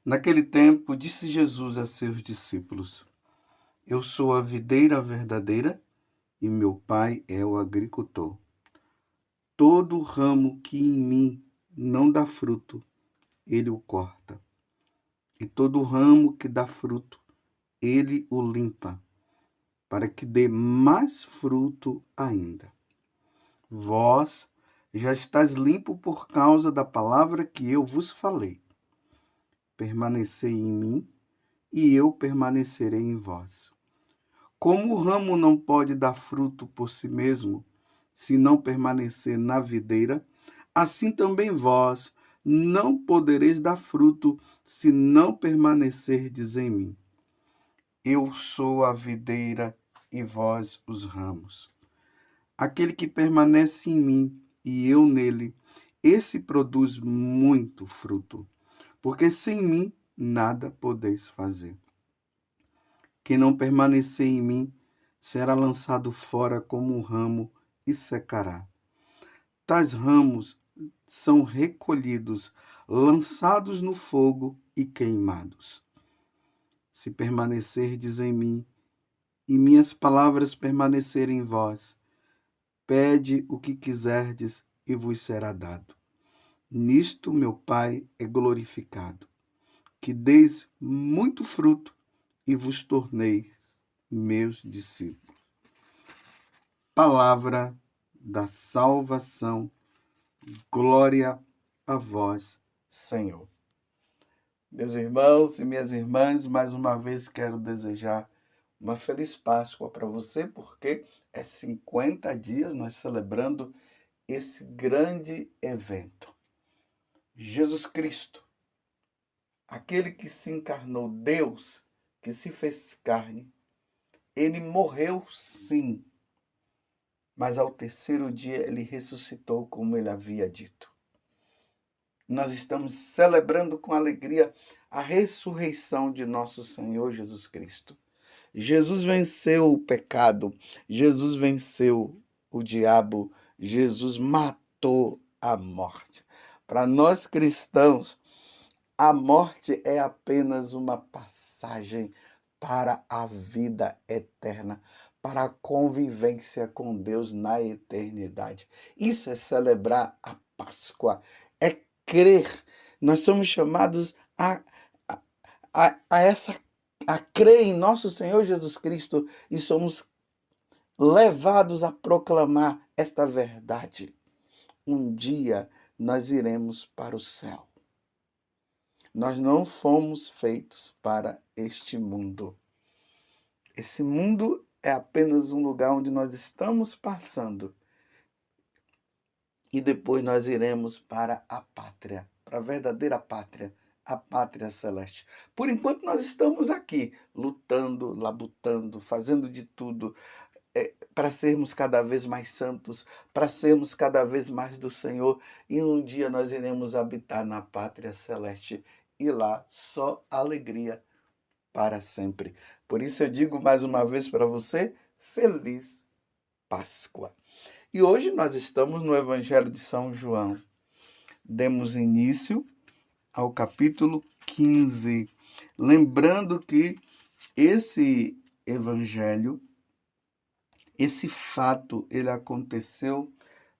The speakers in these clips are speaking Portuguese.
Naquele tempo, disse Jesus a seus discípulos: Eu sou a videira verdadeira e meu Pai é o agricultor. Todo ramo que em mim não dá fruto, ele o corta. E todo ramo que dá fruto, ele o limpa, para que dê mais fruto ainda. Vós já estáis limpo por causa da palavra que eu vos falei. Permanecei em mim, e eu permanecerei em vós. Como o ramo não pode dar fruto por si mesmo, se não permanecer na videira, assim também vós não podereis dar fruto, se não permanecerdes em mim. Eu sou a videira e vós os ramos. Aquele que permanece em mim e eu nele, esse produz muito fruto, porque sem mim nada podeis fazer. Quem não permanecer em mim será lançado fora como um ramo e secará. Tais ramos são recolhidos, lançados no fogo e queimados. Se permanecerdes em mim e minhas palavras permanecerem em vós, pede o que quiserdes e vos será dado. Nisto meu Pai é glorificado, que deis muito fruto e vos torneis meus discípulos. Palavra da salvação, glória a vós, Senhor. Meus irmãos e minhas irmãs, mais uma vez quero desejar uma feliz Páscoa para você, porque é 50 dias nós celebrando esse grande evento. Jesus Cristo, aquele que se encarnou, Deus que se fez carne, ele morreu sim, mas ao terceiro dia ele ressuscitou como ele havia dito. Nós estamos celebrando com alegria a ressurreição de nosso Senhor Jesus Cristo. Jesus venceu o pecado, Jesus venceu o diabo, Jesus matou a morte. Para nós cristãos, a morte é apenas uma passagem para a vida eterna, para a convivência com Deus na eternidade. Isso é celebrar a Páscoa, é crer. Nós somos chamados a crer em nosso Senhor Jesus Cristo e somos levados a proclamar esta verdade. Um dia nós iremos para o céu. Nós não fomos feitos para este mundo. Esse mundo é apenas um lugar onde nós estamos passando. E depois nós iremos para a pátria, para a verdadeira pátria, a pátria celeste. Por enquanto nós estamos aqui, lutando, labutando, fazendo de tudo para sermos cada vez mais santos, para sermos cada vez mais do Senhor. E um dia nós iremos habitar na pátria celeste. E lá só alegria para sempre. Por isso eu digo mais uma vez para você, feliz Páscoa. E hoje nós estamos no Evangelho de São João. Demos início ao capítulo 15. Lembrando que esse evangelho, esse fato, ele aconteceu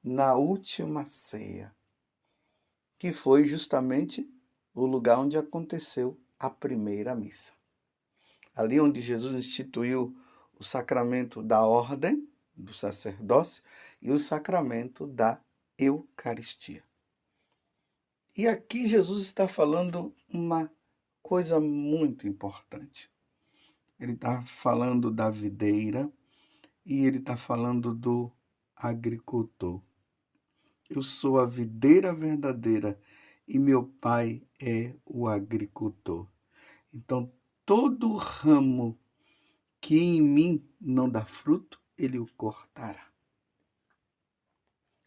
na última ceia, que foi justamente o lugar onde aconteceu a primeira missa. Ali onde Jesus instituiu o sacramento da ordem, do sacerdócio, e o sacramento da Eucaristia. E aqui Jesus está falando uma coisa muito importante. Ele está falando da videira e ele está falando do agricultor. Eu sou a videira verdadeira e meu Pai é o agricultor. Então, todo ramo que em mim não dá fruto, ele o cortará.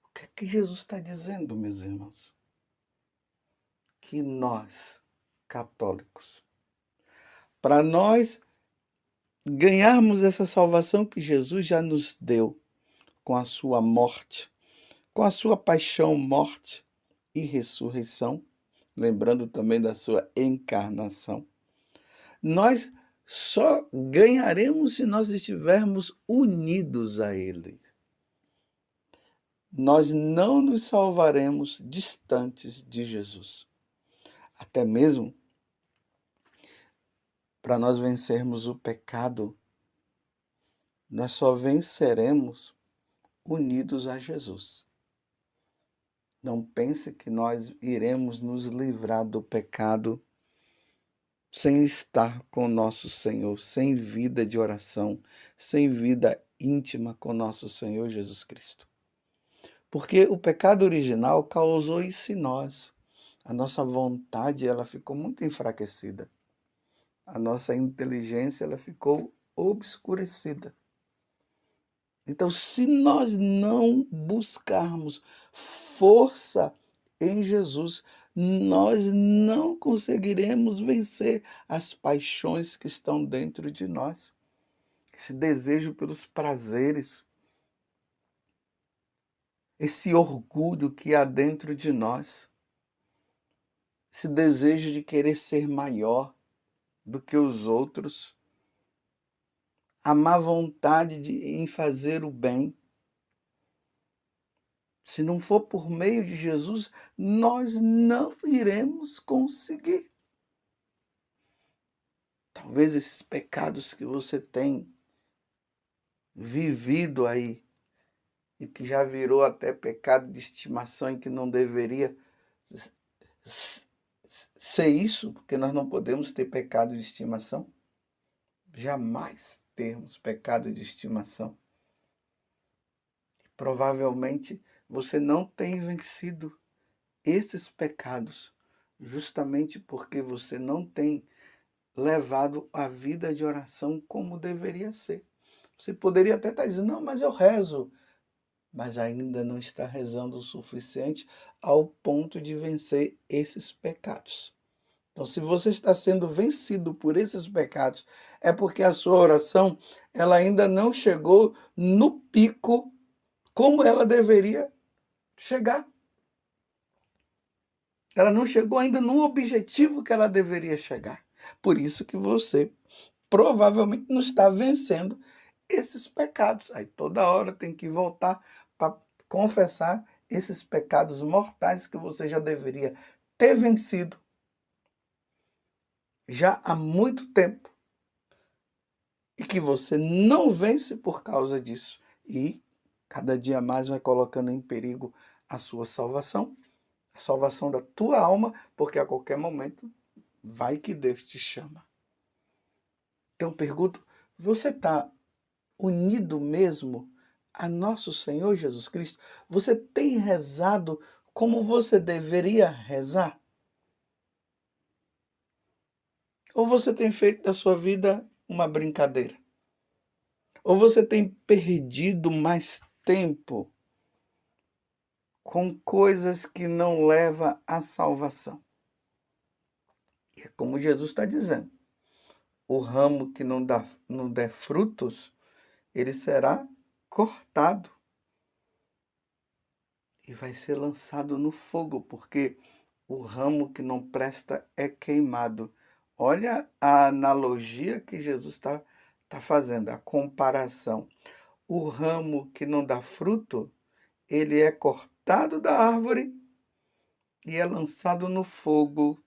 O que é que Jesus está dizendo, meus irmãos? Que nós, católicos, para nós ganharmos essa salvação que Jesus já nos deu com a sua morte, com a sua paixão, morte e ressurreição, lembrando também da sua encarnação. Nós só ganharemos se nós estivermos unidos a Ele. Nós não nos salvaremos distantes de Jesus. Até mesmo para nós vencermos o pecado, nós só venceremos unidos a Jesus. Não pense que nós iremos nos livrar do pecado sem estar com nosso Senhor, sem vida de oração, sem vida íntima com nosso Senhor Jesus Cristo. Porque o pecado original causou isso em nós. A nossa vontade ela ficou muito enfraquecida. A nossa inteligência ela ficou obscurecida. Então, se nós não buscarmos força em Jesus, nós não conseguiremos vencer as paixões que estão dentro de nós. Esse desejo pelos prazeres, esse orgulho que há dentro de nós, esse desejo de querer ser maior do que os outros, a má vontade em fazer o bem. Se não for por meio de Jesus, nós não iremos conseguir. Talvez esses pecados que você tem vivido aí, e que já virou até pecado de estimação e que não deveria ser isso, porque nós não podemos ter pecado de estimação. Jamais termos pecado de estimação. Provavelmente você não tem vencido esses pecados, justamente porque você não tem levado a vida de oração como deveria ser. Você poderia até estar dizendo, não, mas eu rezo, mas ainda não está rezando o suficiente ao ponto de vencer esses pecados. Então, se você está sendo vencido por esses pecados, é porque a sua oração ela ainda não chegou no pico como ela deveria chegar. Ela não chegou ainda no objetivo que ela deveria chegar. Por isso que você provavelmente não está vencendo esses pecados. Aí toda hora tem que voltar para confessar esses pecados mortais que você já deveria ter vencido já há muito tempo e que você não vence por causa disso. E cada dia mais vai colocando em perigo a sua salvação, a salvação da tua alma, porque a qualquer momento vai que Deus te chama. Então eu pergunto, você está unido mesmo a nosso Senhor Jesus Cristo? Você tem rezado como você deveria rezar? Ou você tem feito da sua vida uma brincadeira? Ou você tem perdido mais tempo com coisas que não levam à salvação? E é como Jesus está dizendo, o ramo que não der frutos, ele será cortado e vai ser lançado no fogo, porque o ramo que não presta é queimado. Olha a analogia que Jesus está fazendo, a comparação. O ramo que não dá fruto, ele é cortado da árvore e é lançado no fogo.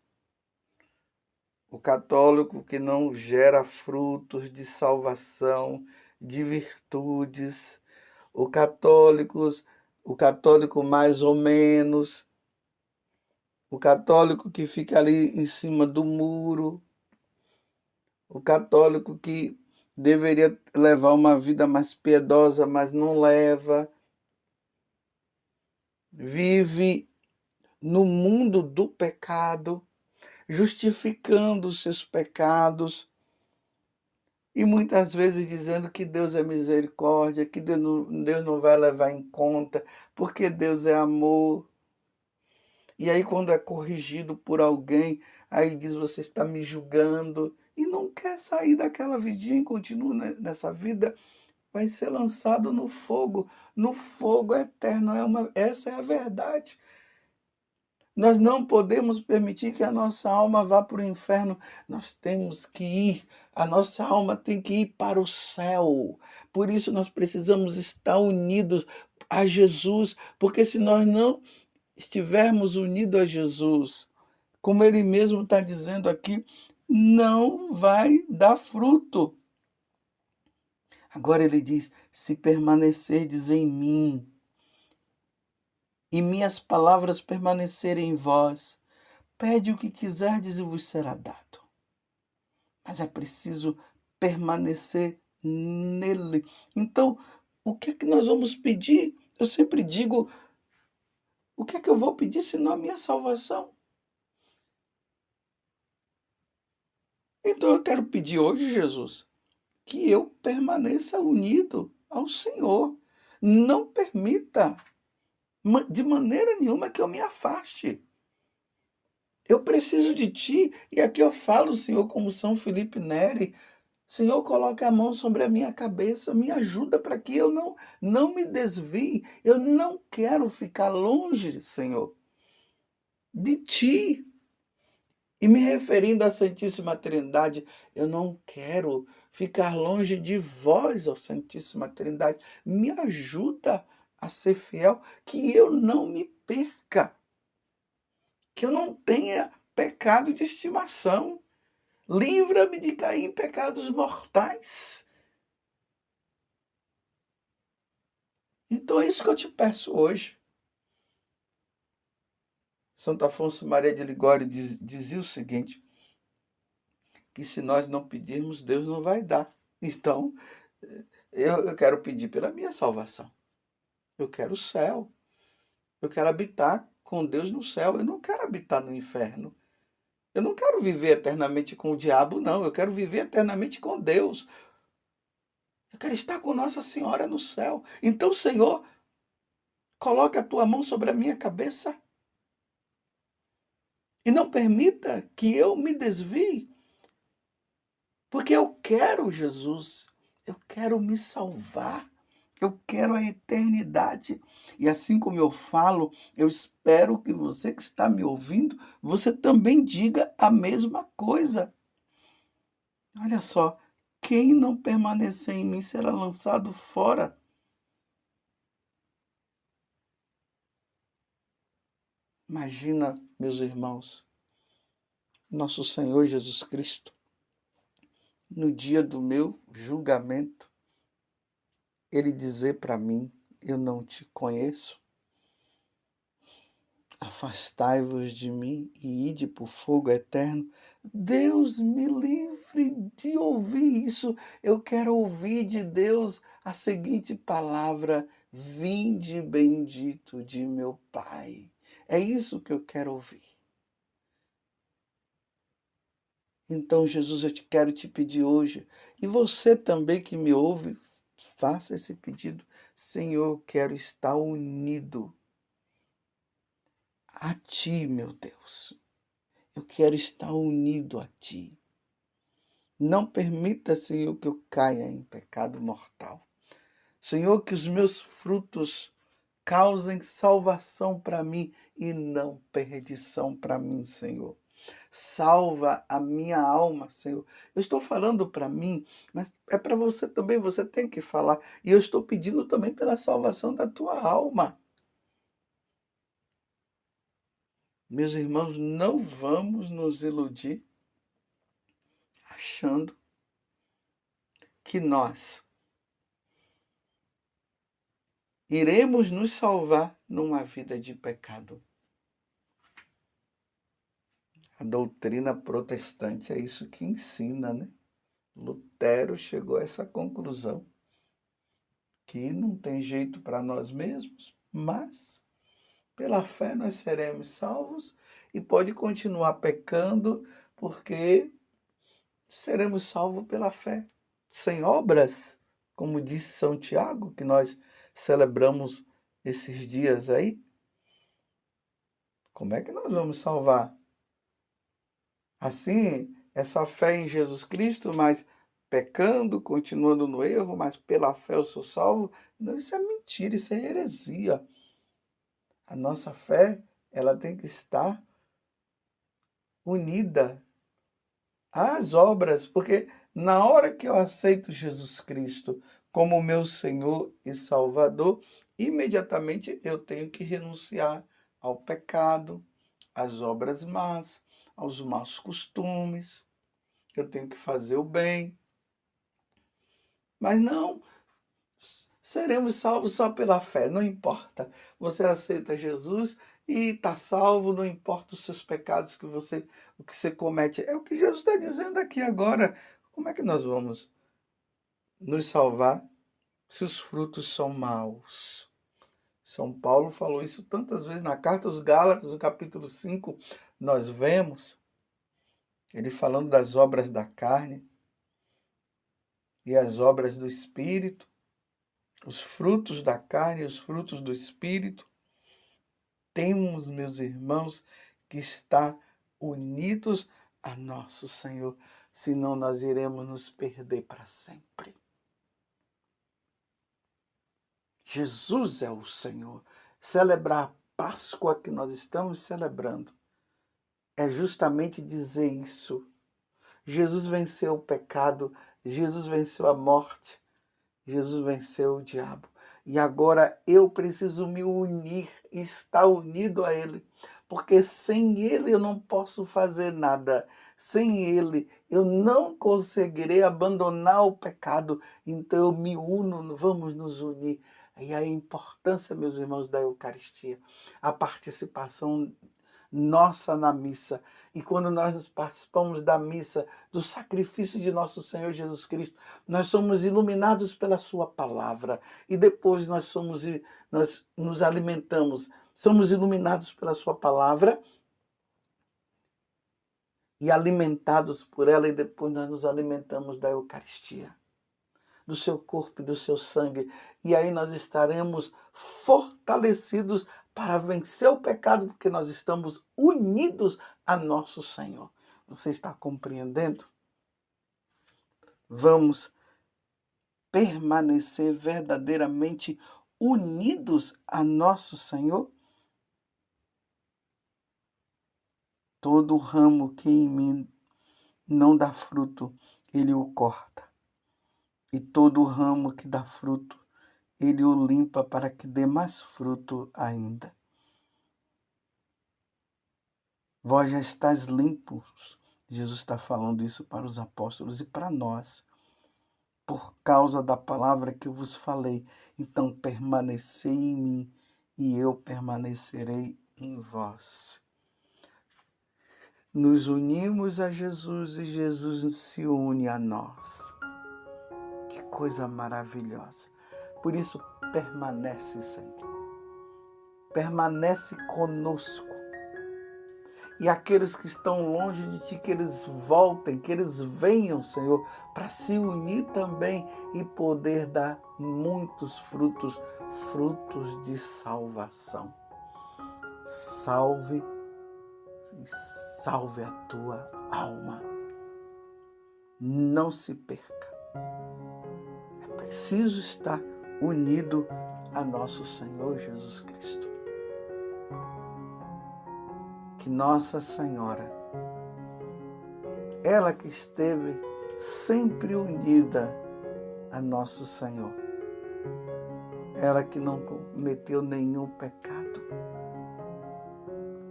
O católico que não gera frutos de salvação, de virtudes, o católico mais ou menos, o católico que fica ali em cima do muro, o católico que deveria levar uma vida mais piedosa, mas não leva, vive no mundo do pecado, justificando os seus pecados e muitas vezes dizendo que Deus é misericórdia, que Deus não vai levar em conta, porque Deus é amor. E aí quando é corrigido por alguém, aí diz, você está me julgando, e não quer sair daquela vidinha e continua nessa vida, vai ser lançado no fogo eterno. Essa é a verdade. Nós não podemos permitir que a nossa alma vá para o inferno. Nós temos que ir, a nossa alma tem que ir para o céu. Por isso nós precisamos estar unidos a Jesus, porque se nós não estivermos unidos a Jesus, como ele mesmo está dizendo aqui, não vai dar fruto. Agora ele diz: se permanecerdes em mim e minhas palavras permanecerem em vós, pede o que quiserdes e vos será dado. Mas é preciso permanecer nele. Então, o que é que nós vamos pedir? Eu sempre digo, o que é que eu vou pedir senão a minha salvação? Então eu quero pedir hoje, Jesus, que eu permaneça unido ao Senhor. Não permita de maneira nenhuma que eu me afaste. Eu preciso de ti, e aqui eu falo, Senhor, como São Felipe Neri, Senhor, coloque a mão sobre a minha cabeça, me ajuda para que eu não me desvie. Eu não quero ficar longe, Senhor, de ti. E me referindo à Santíssima Trindade, eu não quero ficar longe de vós, ó Santíssima Trindade. Me ajuda a ser fiel, que eu não me perca, que eu não tenha pecado de estimação. Livra-me de cair em pecados mortais. Então é isso que eu te peço hoje. Santo Afonso Maria de Ligório dizia o seguinte, que se nós não pedirmos, Deus não vai dar. Então, eu quero pedir pela minha salvação. Eu quero o céu. Eu quero habitar com Deus no céu. Eu não quero habitar no inferno. Eu não quero viver eternamente com o diabo, não. Eu quero viver eternamente com Deus. Eu quero estar com Nossa Senhora no céu. Então, Senhor, coloca a tua mão sobre a minha cabeça e não permita que eu me desvie, porque eu quero Jesus, eu quero me salvar, eu quero a eternidade. E assim como eu falo, eu espero que você que está me ouvindo, você também diga a mesma coisa. Olha só, quem não permanecer em mim será lançado fora. Imagina, meus irmãos, nosso Senhor Jesus Cristo, no dia do meu julgamento, ele dizer para mim: eu não te conheço. Afastai-vos de mim e ide para o fogo eterno. Deus me livre de ouvir isso. Eu quero ouvir de Deus a seguinte palavra: vinde bendito de meu Pai. É isso que eu quero ouvir. Então, Jesus, eu quero te pedir hoje, e você também que me ouve, faça esse pedido. Senhor, eu quero estar unido a ti, meu Deus. Eu quero estar unido a ti. Não permita, Senhor, que eu caia em pecado mortal. Senhor, que os meus frutos causem salvação para mim e não perdição para mim, Senhor. Salva a minha alma, Senhor. Eu estou falando para mim, mas é para você também, você tem que falar. E eu estou pedindo também pela salvação da tua alma. Meus irmãos, não vamos nos iludir achando que nós iremos nos salvar numa vida de pecado. A doutrina protestante é isso que ensina, né? Lutero chegou a essa conclusão, que não tem jeito para nós mesmos, mas pela fé nós seremos salvos e pode continuar pecando, porque seremos salvos pela fé. Sem obras, como disse São Tiago, que nós celebramos esses dias aí, como é que nós vamos salvar? Assim, essa fé em Jesus Cristo, mas pecando, continuando no erro, mas pela fé eu sou salvo. Não, isso é mentira, isso é heresia. A nossa fé ela tem que estar unida às obras, porque na hora que eu aceito Jesus Cristo como meu Senhor e Salvador, imediatamente eu tenho que renunciar ao pecado, às obras más, aos maus costumes. Eu tenho que fazer o bem. Mas não, seremos salvos só pela fé, não importa. Você aceita Jesus e está salvo, não importa os seus pecados o que você comete. É o que Jesus está dizendo aqui agora. Como é que nós vamos nos salvar se os frutos são maus? São Paulo falou isso tantas vezes na carta aos Gálatas, no capítulo 5, nós vemos ele falando das obras da carne e as obras do Espírito, os frutos da carne e os frutos do Espírito. Temos, meus irmãos, que estar unidos a nosso Senhor, senão nós iremos nos perder para sempre. Jesus é o Senhor. Celebrar a Páscoa que nós estamos celebrando é justamente dizer isso. Jesus venceu o pecado, Jesus venceu a morte, Jesus venceu o diabo. E agora eu preciso me unir, estar unido a Ele, porque sem Ele eu não posso fazer nada. Sem Ele eu não conseguirei abandonar o pecado. Então eu me uno, vamos nos unir. E a importância, meus irmãos, da Eucaristia, a participação nossa na missa. E quando nós participamos da missa, do sacrifício de nosso Senhor Jesus Cristo, nós somos iluminados pela sua palavra. E depois nós nos alimentamos, somos iluminados pela sua palavra e alimentados por ela, e depois nós nos alimentamos da Eucaristia, do seu corpo e do seu sangue. E aí nós estaremos fortalecidos para vencer o pecado, porque nós estamos unidos a nosso Senhor. Você está compreendendo? Vamos permanecer verdadeiramente unidos a nosso Senhor? Todo ramo que em mim não dá fruto, Ele o corta. E todo ramo que dá fruto, Ele o limpa para que dê mais fruto ainda. Vós já estáis limpos. Jesus está falando isso para os apóstolos e para nós, por causa da palavra que eu vos falei. Então permanecei em mim e eu permanecerei em vós. Nos unimos a Jesus e Jesus se une a nós. Que coisa maravilhosa. Por isso, permanece, Senhor. Permanece conosco. E aqueles que estão longe de Ti, que eles voltem, que eles venham, Senhor, para se unir também e poder dar muitos frutos, frutos de salvação. Salve a tua alma. Não se perca. É preciso estar unido a nosso Senhor Jesus Cristo. Que Nossa Senhora, ela que esteve sempre unida a nosso Senhor, ela que não cometeu nenhum pecado,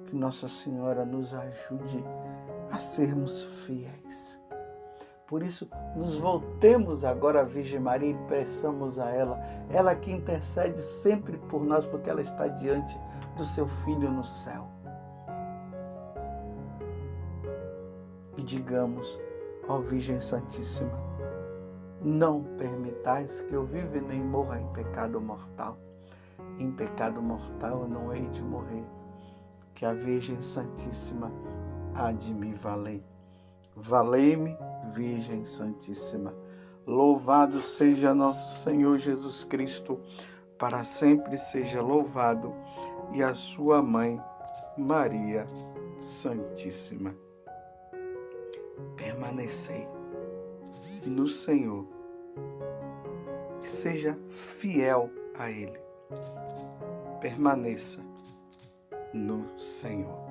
que Nossa Senhora nos ajude a sermos fiéis. Por isso, nos voltemos agora à Virgem Maria e peçamos a ela, ela que intercede sempre por nós, porque ela está diante do seu Filho no céu. E digamos, ó Virgem Santíssima, não permitais que eu viva nem morra em pecado mortal. Em pecado mortal eu não hei de morrer, que a Virgem Santíssima há de me valer. Valei-me, Virgem Santíssima. Louvado seja nosso Senhor Jesus Cristo, para sempre seja louvado, e a sua mãe, Maria Santíssima. Permanecei no Senhor e seja fiel a Ele. Permaneça no Senhor.